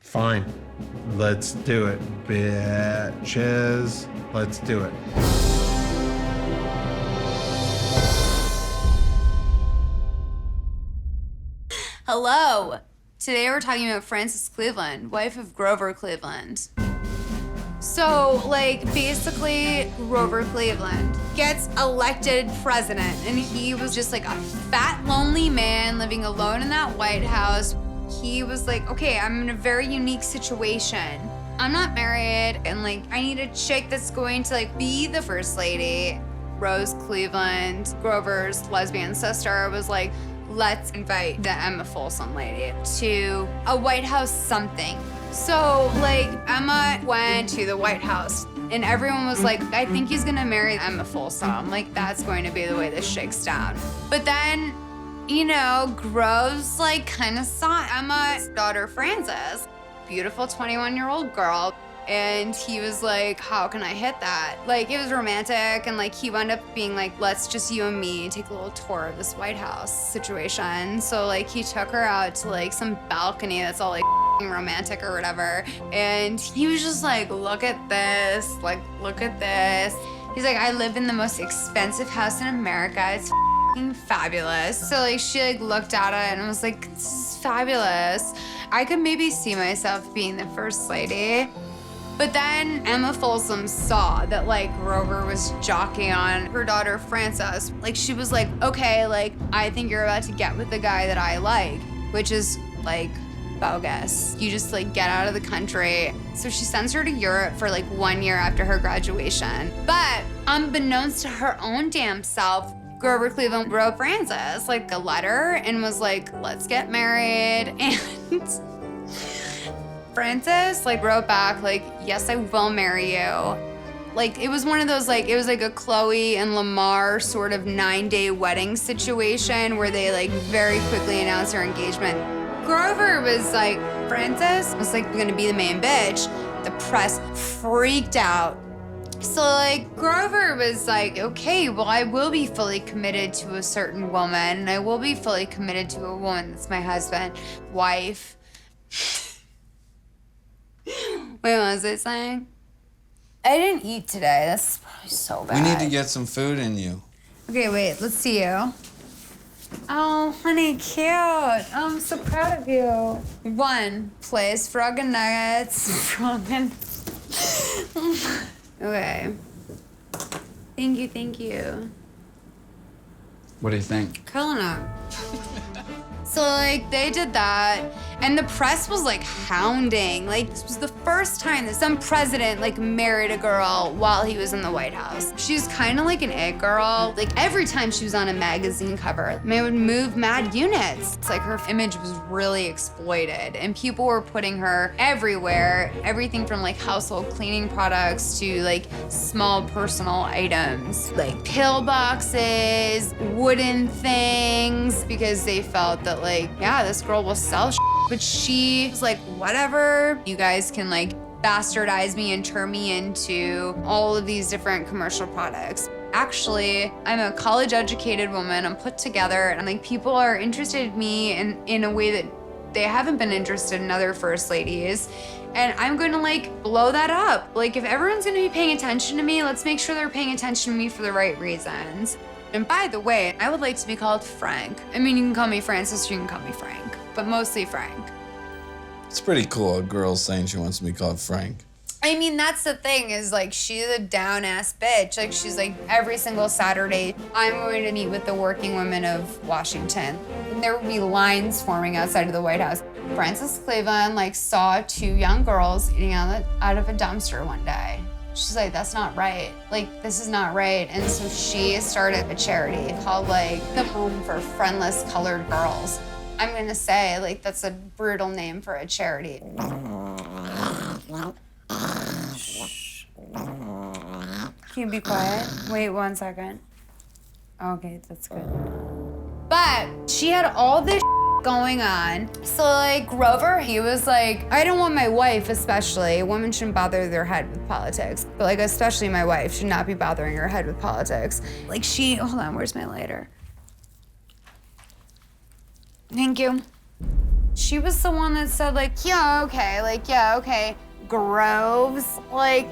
Fine. Let's do it, bitches. Let's do it. Hello. Today we're talking about Frances Cleveland, wife of Grover Cleveland. So, basically, Grover Cleveland gets elected president, and he was just like a fat, lonely man living alone in that White House. He was like, okay, I'm in a very unique situation. I'm not married, and I need a chick that's going to be the first lady. Rose Cleveland, Grover's lesbian sister, was like, let's invite the Emma Folsom lady to a White House something. So, Emma went to the White House, and everyone was like, I think he's gonna marry Emma Folsom. That's going to be the way this shakes down. But then, Groves, kind of saw Emma's daughter, Frances, beautiful 21-year-old girl. And he was like, how can I hit that? It was romantic, and he wound up being like, let's just you and me take a little tour of this White House situation. So he took her out to some balcony that's all romantic or whatever. And he was just like, look at this, look at this. He's like, I live in the most expensive house in America. It's fabulous. So she looked at it and was like, this is fabulous. I could maybe see myself being the first lady. But then Emma Folsom saw that Grover was jockeying on her daughter Frances. She was like, okay, I think you're about to get with the guy that I like, which is bogus. You just get out of the country. So she sends her to Europe for 1 year after her graduation. But unbeknownst to her own damn self, Grover Cleveland wrote Frances a letter and was like, let's get married. And Frances wrote back yes, I will marry you. It was one of those it was a Chloe and Lamar sort of 9-day wedding situation where they very quickly announced their engagement. Grover was Frances was gonna be the main bitch. The press freaked out. So Grover was okay, well, I will be fully committed to a certain woman, and I will be fully committed to a woman that's my husband, wife. Wait, what was I saying? I didn't eat today. That's probably so bad. We need to get some food in you. Okay, wait, let's see you. Oh, honey, cute. I'm so proud of you. 1 place, frog and nuggets. Frog and... Okay. Thank you. What do you think? Colonial. So they did that, and the press was hounding. This was the first time that some president married a girl while he was in the White House. She's kind of an it girl. Every time she was on a magazine cover, it would move mad units. It's her image was really exploited, and people were putting her everywhere. Everything from household cleaning products to small personal items, pill boxes, wooden things, because they felt that yeah, this girl will sell but she was whatever, you guys can bastardize me and turn me into all of these different commercial products. Actually, I'm a college-educated woman, I'm put together, and people are interested in me in a way that they haven't been interested in other first ladies. And I'm going to blow that up. If everyone's going to be paying attention to me, let's make sure they're paying attention to me for the right reasons. And by the way, I would like to be called Frank. I mean, you can call me Frances, you can call me Frank, but mostly Frank. It's pretty cool, a girl saying she wants to be called Frank. I mean, that's the thing is she's a down-ass bitch. She's every single Saturday, I'm going to meet with the working women of Washington. And there would be lines forming outside of the White House. Frances Cleveland, saw 2 young girls eating out of a dumpster one day. She's like, that's not right. This is not right. And so she started a charity called the Home for Friendless Colored Girls. I'm gonna say that's a brutal name for a charity. Can you be quiet? Wait 1 second. Okay, that's good. But she had all this going on. So Grover, he was I don't want my wife especially, women shouldn't bother their head with politics, but especially my wife should not be bothering her head with politics. Hold on, where's my lighter? Thank you. She was the one that said like, yeah, okay. Groves,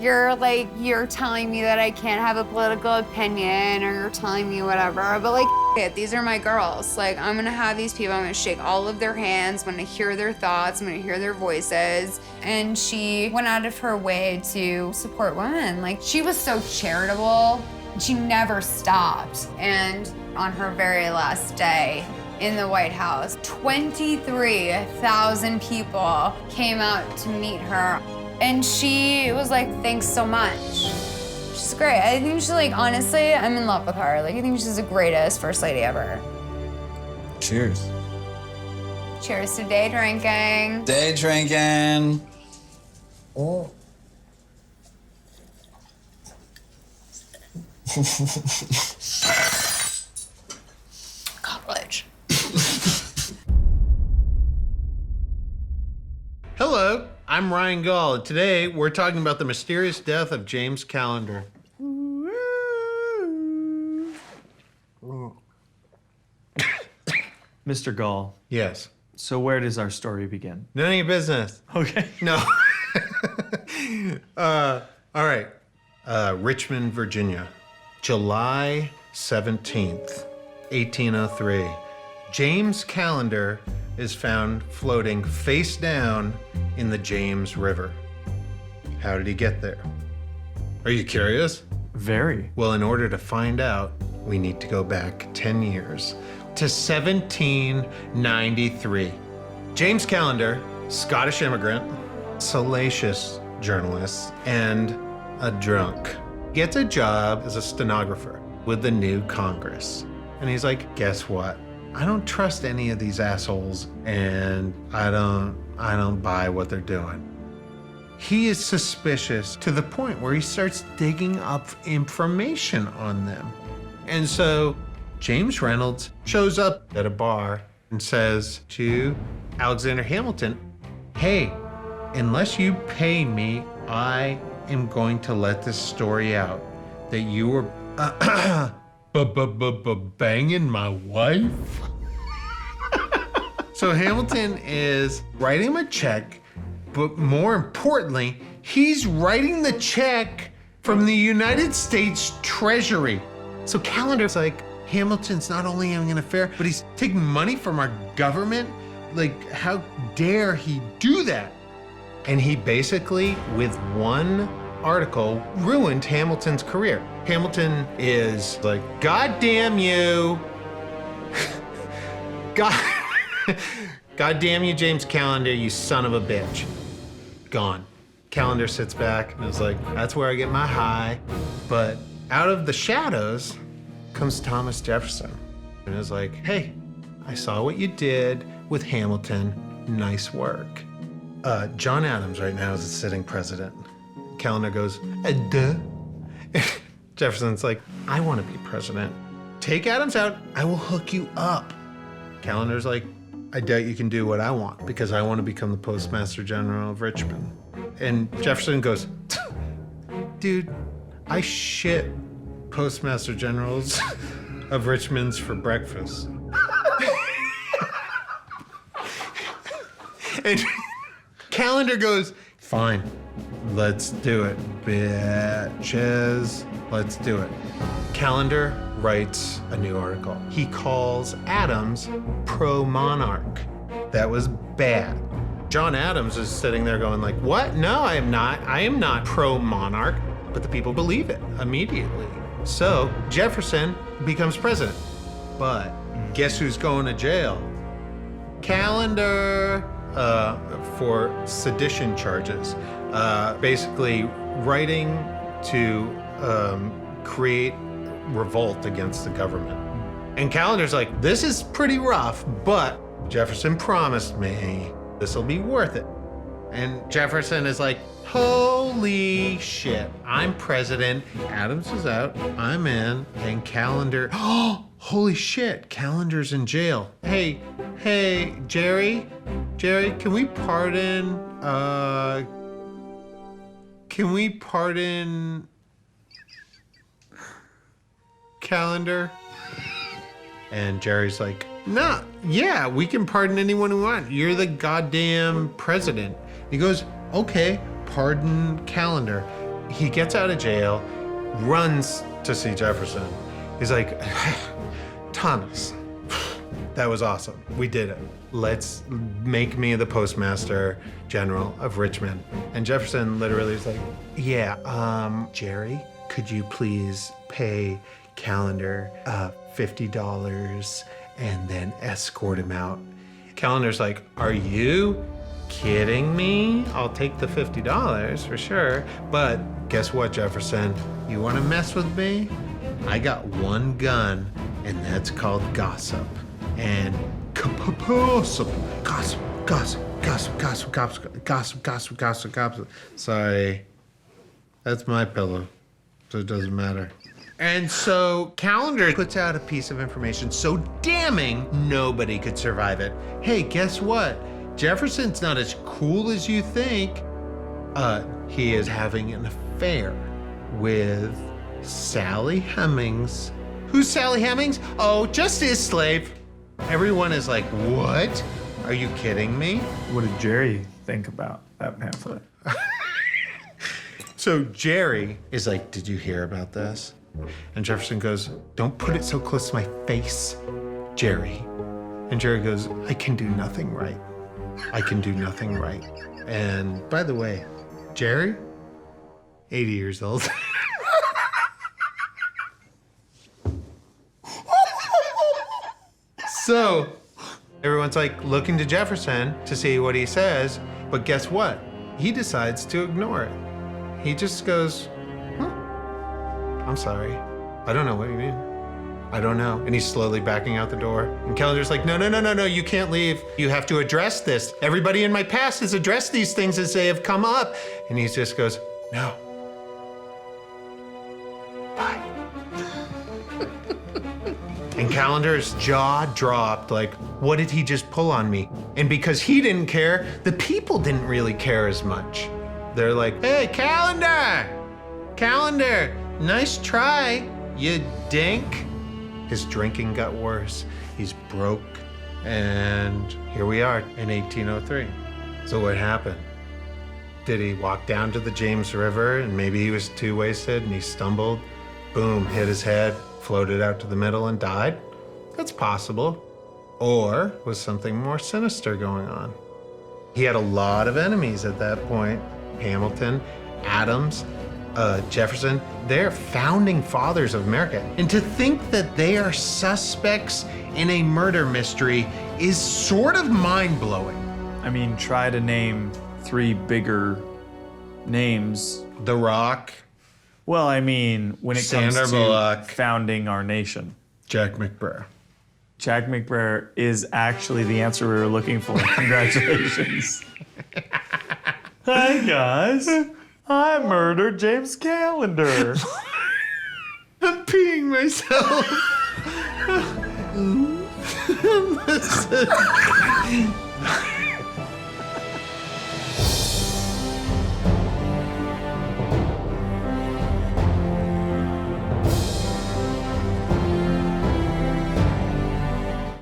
you're telling me that I can't have a political opinion or you're telling me whatever, but it, these are my girls. I'm gonna have these people, I'm gonna shake all of their hands, I'm gonna hear their thoughts, I'm gonna hear their voices. And she went out of her way to support women. She was so charitable. She never stopped. And on her very last day in the White House, 23,000 people came out to meet her. And she was like, thanks so much. She's great. I think she's honestly, I'm in love with her. I think she's the greatest first lady ever. Cheers. Cheers to day drinking. Day drinking. Oh. College. Hello, I'm Ryan Gall, and today we're talking about the mysterious death of James Callender. Mr. Gall, Yes. so where does our story begin? None of your business. Okay. No. All right. Richmond, Virginia, July 17th, 1803. James Callender is found floating face down in the James River. How did he get there? Are you curious? Very. Well, in order to find out, we need to go back 10 years to 1793. James Callender, Scottish immigrant, salacious journalist, and a drunk, gets a job as a stenographer with the new Congress. And he's like, guess what? I don't trust any of these assholes, and I don't buy what they're doing. He is suspicious to the point where he starts digging up information on them. And so James Reynolds shows up at a bar and says to Alexander Hamilton, hey, unless you pay me, I am going to let this story out that you were banging my wife. So Hamilton is writing him a check, but more importantly, he's writing the check from the United States Treasury. So Callender's like, Hamilton's not only having an affair, but he's taking money from our government? How dare he do that? And he basically, with one article, ruined Hamilton's career. Hamilton is like, God damn you. God damn you, James Callender, you son of a bitch. Gone. Callender sits back and is like, that's where I get my high. But out of the shadows comes Thomas Jefferson and is like, hey, I saw what you did with Hamilton. Nice work. John Adams right now is the sitting president. Callender goes, duh. Jefferson's like, I want to be president. Take Adams out, I will hook you up. Callender's like, I doubt you can do what I want because I want to become the Postmaster General of Richmond. And Jefferson goes, dude, I shit Postmaster Generals of Richmond's for breakfast. And Callender goes, fine, let's do it, bitches. Let's do it. Callender writes a new article. He calls Adams pro-monarch. That was bad. John Adams is sitting there going like, what? No, I am not. I am not pro-monarch. But the people believe it immediately. So Jefferson becomes president. But guess who's going to jail? Callender, for sedition charges. Basically writing to create revolt against the government. And Callender's like, this is pretty rough, but Jefferson promised me this will be worth it. And Jefferson is like, holy shit, I'm president, Adams is out, I'm in, and Callender, oh, holy shit, Callender's in jail. Hey, Jerry, can we pardon Callender? And Jerry's like, No, yeah, we can pardon anyone we want. You're the goddamn president. He goes, okay, pardon Callender. He gets out of jail, runs to see Jefferson. He's like, Thomas, that was awesome. We did it. Let's make me the postmaster general of Richmond. And Jefferson literally is like, yeah, Jerry, could you please pay Callender $50 and then escort him out? Callender's like, are you kidding me? I'll take the $50 for sure. But guess what, Jefferson? You want to mess with me? I got one gun, and that's called gossip. And gossip, gossip, gossip, gossip, gossip, gossip, gossip, gossip, gossip, gossip. Sorry, that's my pillow, so it doesn't matter. And so Callender puts out a piece of information so damning nobody could survive it. Hey, guess what? Jefferson's not as cool as you think. He is having an affair with Sally Hemings. Who's Sally Hemings? Oh, just his slave. Everyone is like, what? Are you kidding me? What did Jerry think about that pamphlet? So Jerry is like, did you hear about this? And Jefferson goes, don't put it so close to my face, Jerry. And Jerry goes, I can do nothing right. I can do nothing right. And by the way, Jerry, 80 years old. So everyone's like looking to Jefferson to see what he says, but guess what? He decides to ignore it. He just goes, I'm sorry. I don't know what you mean. I don't know. And he's slowly backing out the door. And Callender's like, no, you can't leave. You have to address this. Everybody in my past has addressed these things as they have come up. And he just goes, no. Bye. And Callender's jaw dropped, like, what did he just pull on me? And because he didn't care, the people didn't really care as much. They're like, hey, Callender, nice try, you dink. His drinking got worse. He's broke. And here we are in 1803. So what happened? Did he walk down to the James River and maybe he was too wasted and he stumbled, boom, hit his head, floated out to the middle and died? That's possible. Or was something more sinister going on? He had a lot of enemies at that point. Hamilton, Adams, Jefferson, they're founding fathers of America. And to think that they are suspects in a murder mystery is sort of mind-blowing. I mean, try to name 3 bigger names. The Rock, Well, I mean, when it comes Sandra to Bullock. founding our nation. Jack McBrayer. Jack McBrayer is actually the answer we were looking for. Congratulations. Hi, guys. I murdered James Callender. I'm peeing myself.